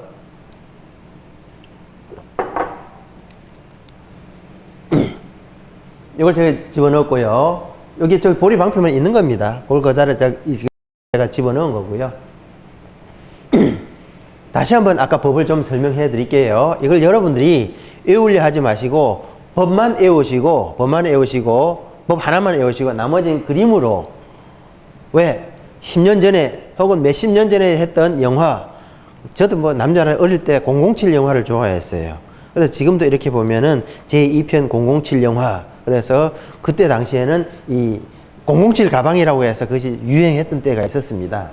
이걸 제가 집어넣었고요. 여기 저기 보리 방편에 있는 겁니다. 그걸 그대로 제가 집어넣은 거고요. 다시 한번 아까 법을 좀 설명해 드릴게요. 이걸 여러분들이 외우려 하지 마시고 법만 외우시고 법 하나만 외우시고 나머지는 그림으로, 왜 10년 전에 혹은 몇십 년 전에 했던 영화, 저도 뭐 남자는 어릴 때 007 영화를 좋아했어요. 그래서 지금도 이렇게 보면은 제2편 007 영화, 그래서 그때 당시에는 이 007 가방이라고 해서 그것이 유행했던 때가 있었습니다.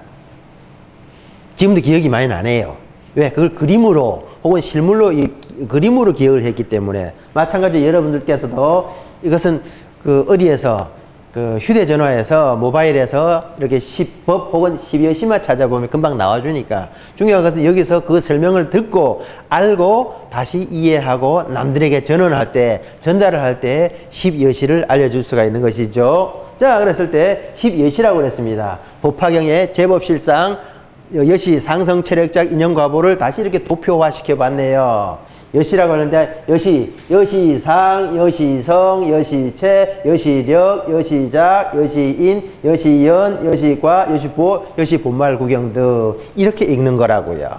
지금도 기억이 많이 나네요. 왜? 그걸 그림으로 혹은 실물로 그림으로 기억을 했기 때문에. 마찬가지로 여러분들께서도 이것은 그 어디에서 그 휴대전화에서 모바일에서 이렇게 10법 혹은 12여시만 찾아보면 금방 나와주니까, 중요한 것은 여기서 그 설명을 듣고 알고 다시 이해하고 남들에게 전달을 할 때 10여시를 알려줄 수가 있는 것이죠. 자, 그랬을 때 10여시라고 그랬습니다. 법화경의 제법실상 여시 상성 체력작 인연과보를 다시 이렇게 도표화 시켜봤네요. 여시라고 하는데, 여시상, 여시성, 여시체, 여시력, 여시작, 여시인, 여시연, 여시과, 여시보, 여시본말 구경 등 이렇게 읽는 거라고요.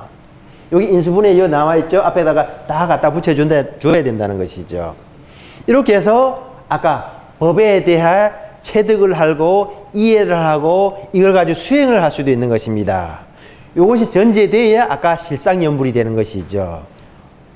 여기 인수분해 여 나와있죠? 앞에다가 다 갖다 줘야 된다는 것이죠. 이렇게 해서 아까 법에 대한 체득을 하고 이해를 하고 이걸 가지고 수행을 할 수도 있는 것입니다. 이것이 전제되어야 아까 실상연불이 되는 것이죠.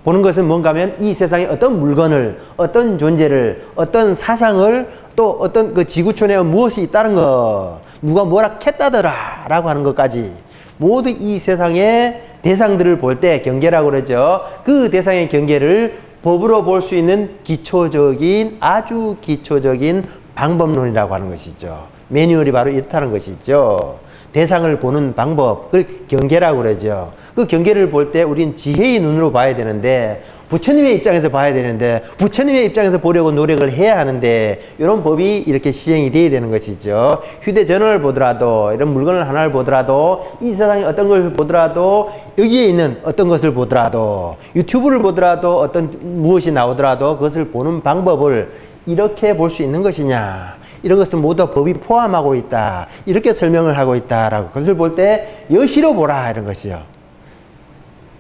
보는 것은 뭔가 하면 이 세상에 어떤 물건을, 어떤 존재를, 어떤 사상을, 또 어떤 그 지구촌에 무엇이 있다는 것, 누가 뭐라 했다더라 라고 하는 것까지 모두 이 세상의 대상들을 볼 때 경계라고 그러죠. 그 대상의 경계를 법으로 볼 수 있는 기초적인, 아주 기초적인 방법론이라고 하는 것이죠. 매뉴얼이 바로 이렇다는 것이죠. 대상을 보는 방법, 그걸 경계라고 그러죠. 그 경계를 볼 때 우린 지혜의 눈으로 봐야 되는데, 부처님의 입장에서 봐야 되는데, 부처님의 입장에서 보려고 노력을 해야 하는데, 이런 법이 이렇게 시행이 돼야 되는 것이죠. 휴대전화를 보더라도, 이런 물건을 하나를 보더라도, 이 세상에 어떤 걸 보더라도, 여기에 있는 어떤 것을 보더라도, 유튜브를 보더라도, 어떤 무엇이 나오더라도 그것을 보는 방법을 이렇게 볼 수 있는 것이냐, 이런 것은 모두 법이 포함하고 있다, 이렇게 설명을 하고 있다라고. 그것을 볼 때 여시로 보라, 이런 것이요.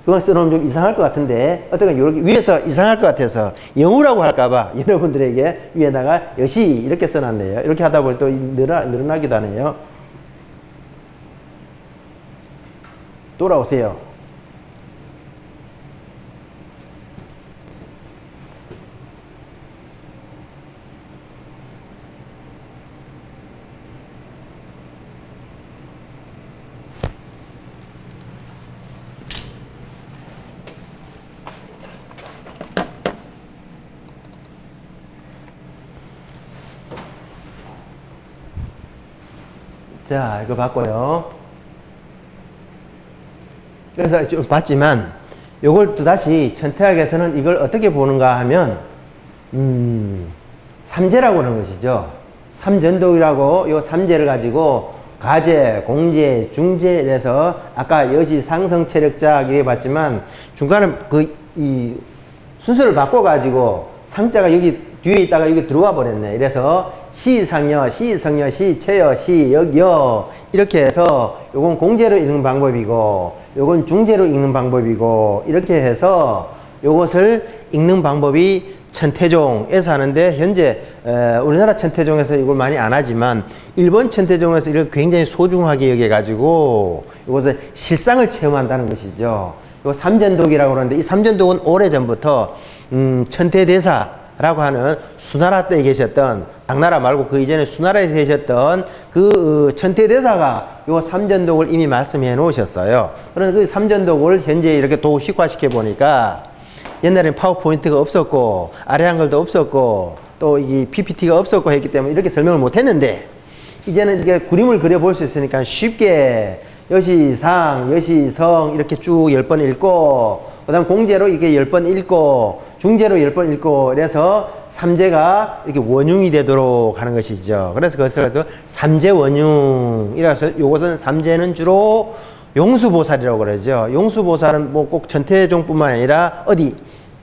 그건 써놓으면 좀 이상할 것 같은데, 어떻게 이렇게 위에서 이상할 것 같아서 영우라고 할까봐 여러분들에게 위에다가 여시 이렇게 써놨네요. 이렇게 하다 보니 또 늘어나기도 하네요. 돌아오세요. 자, 이거 봤고요. 그래서 좀 봤지만, 요걸 또 다시 천태학에서는 이걸 어떻게 보는가 하면, 삼재라고 하는 것이죠. 삼전독이라고 요 삼재를 가지고 가재, 공재, 중재 이래서 아까 여시, 상성, 체력자 이렇게 봤지만 중간에 이 순서를 바꿔가지고 상자가 여기 뒤에 있다가 여기 들어와 버렸네. 이래서 시상여, 시성여, 시체여, 시역여 이렇게 해서 요건 공재로 읽는 방법이고 요건 중재로 읽는 방법이고 이렇게 해서 요것을 읽는 방법이 천태종에서 하는데 현재 우리나라 천태종에서 이걸 많이 안 하지만 일본 천태종에서 이걸 굉장히 소중하게 여겨가지고 이것을 실상을 체험한다는 것이죠. 요 삼전독이라고 그러는데 이 삼전독은 오래전부터 천태대사라고 하는 수나라 때 계셨던 당나라 말고 그 이전에 수나라에서 계셨던 그 천태대사가 요 삼전독을 이미 말씀해 놓으셨어요. 그래서 그 삼전독을 현재 이렇게 도식화시켜 보니까 옛날에는 파워포인트가 없었고 아래 한글도 없었고 또 이 PPT가 없었고 했기 때문에 이렇게 설명을 못 했는데 이제는 이렇게 그림을 그려볼 수 있으니까 쉽게 여시상, 여시성 이렇게 쭉 10번 읽고 그 다음 공제로 이렇게 10번 읽고 중제로 10번 읽고 이래서 삼재가 이렇게 원융이 되도록 하는 것이죠. 그래서 그것을 삼재원융이라서 요것은 삼재는 주로 용수보살이라고 그러죠. 용수보살은 뭐 꼭 천태종뿐만 아니라 어디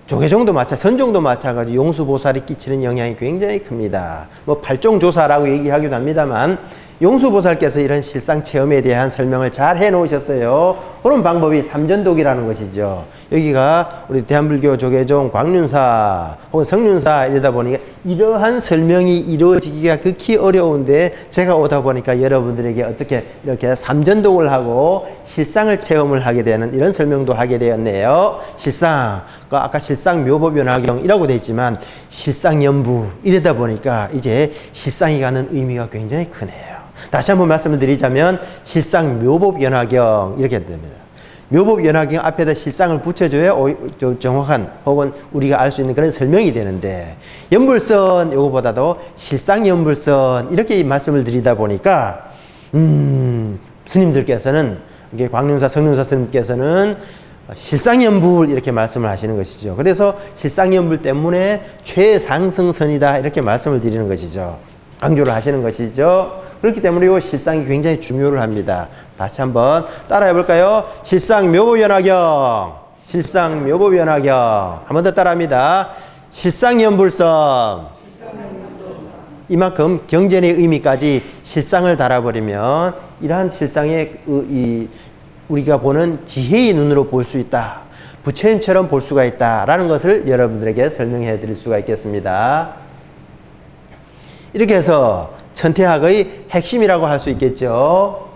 조계종도 선종도 마찬가지 용수보살이 끼치는 영향이 굉장히 큽니다. 뭐 팔종조사라고 얘기하기도 합니다만 용수보살께서 이런 실상 체험에 대한 설명을 잘 해놓으셨어요. 그런 방법이 삼전독이라는 것이죠. 여기가 우리 대한불교 조계종 광륜사 혹은 성륜사 이러다 보니까 이러한 설명이 이루어지기가 극히 어려운데 제가 오다 보니까 여러분들에게 어떻게 이렇게 삼전독을 하고 실상을 체험을 하게 되는 이런 설명도 하게 되었네요. 실상, 아까 실상묘법연화경이라고 되어 있지만 실상연부 이러다 보니까 이제 실상이 가는 의미가 굉장히 크네요. 다시 한번 말씀을 드리자면 실상묘법연화경 이렇게 됩니다. 묘법연화경 앞에다 실상을 붙여줘야 정확한 혹은 우리가 알 수 있는 그런 설명이 되는데 연불선 요거보다도 실상연불선 이렇게 말씀을 드리다 보니까 스님들께서는 이게 광륜사 성륜사 스님께서는 실상연불 이렇게 말씀을 하시는 것이죠. 그래서 실상연불 때문에 최상승선이다 이렇게 말씀을 드리는 것이죠. 강조를 하시는 것이죠. 그렇기 때문에 이 실상이 굉장히 중요를 합니다. 다시 한번 따라해 볼까요? 실상묘법연화경, 실상묘법연화경. 한 번 더 따라합니다. 실상연불선. 이만큼 경전의 의미까지 실상을 달아버리면 이러한 실상의 우리가 보는 지혜의 눈으로 볼 수 있다. 부처님처럼 볼 수가 있다라는 것을 여러분들에게 설명해 드릴 수가 있겠습니다. 이렇게 해서 천태학의 핵심이라고 할 수 있겠죠.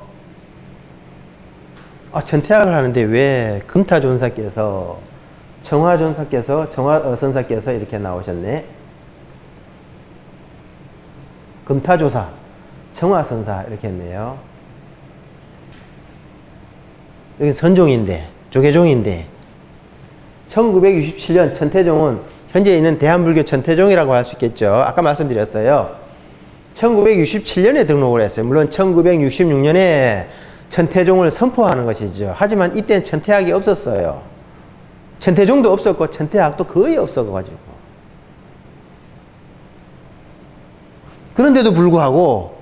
천태학을 하는데 왜 금타존사께서 정화선사께서 이렇게 나오셨네. 금타조사, 정화선사 이렇게 했네요. 여기 선종인데, 조계종인데 1967년 천태종은 현재 있는 대한불교 천태종이라고 할 수 있겠죠. 아까 말씀드렸어요. 1967년에 등록을 했어요. 물론 1966년에 천태종을 선포하는 것이죠. 하지만 이때는 천태학이 없었어요. 천태종도 없었고 천태학도 거의 없어가지고. 그런데도 불구하고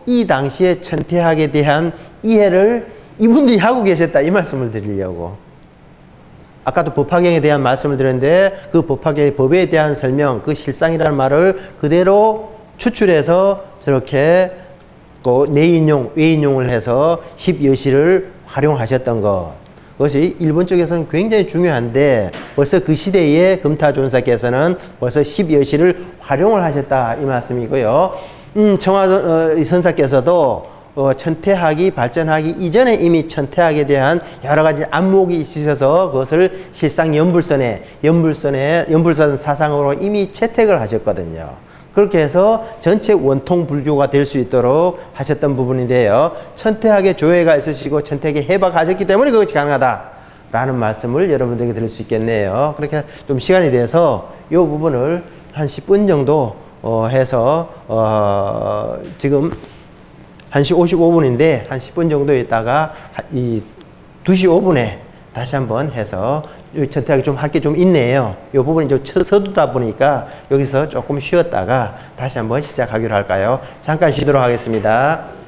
이 당시에 천태학에 대한 이해를 이분들이 하고 계셨다 이 말씀을 드리려고. 아까도 법화경에 대한 말씀을 드렸는데 그 법화경의 법에 대한 설명, 그 실상이라는 말을 그대로 추출해서 저렇게 내인용, 외인용을 해서 10여시를 활용하셨던 것. 그것이 일본 쪽에서는 굉장히 중요한데 벌써 그 시대에 금타존사께서는 벌써 10여시를 활용을 하셨다 이 말씀이고요. 정화선사께서도 천태학이 발전하기 이전에 이미 천태학에 대한 여러 가지 안목이 있으셔서 그것을 실상 연불선 사상으로 이미 채택을 하셨거든요. 그렇게 해서 전체 원통 불교가 될 수 있도록 하셨던 부분인데요. 천태학의 조예가 있으시고 천태학에 해박하셨기 때문에 그것이 가능하다라는 말씀을 여러분들에게 드릴 수 있겠네요. 그렇게 좀 시간이 돼서 이 부분을 한 10분 정도 해서 지금 1시 55분인데 한 10분 정도 있다가 이 2시 5분에 다시 한번 해서 전태하기 좀 할 게 좀 있네요. 이 부분이 좀 서두다 보니까 여기서 조금 쉬었다가 다시 한번 시작하기로 할까요? 잠깐 쉬도록 하겠습니다.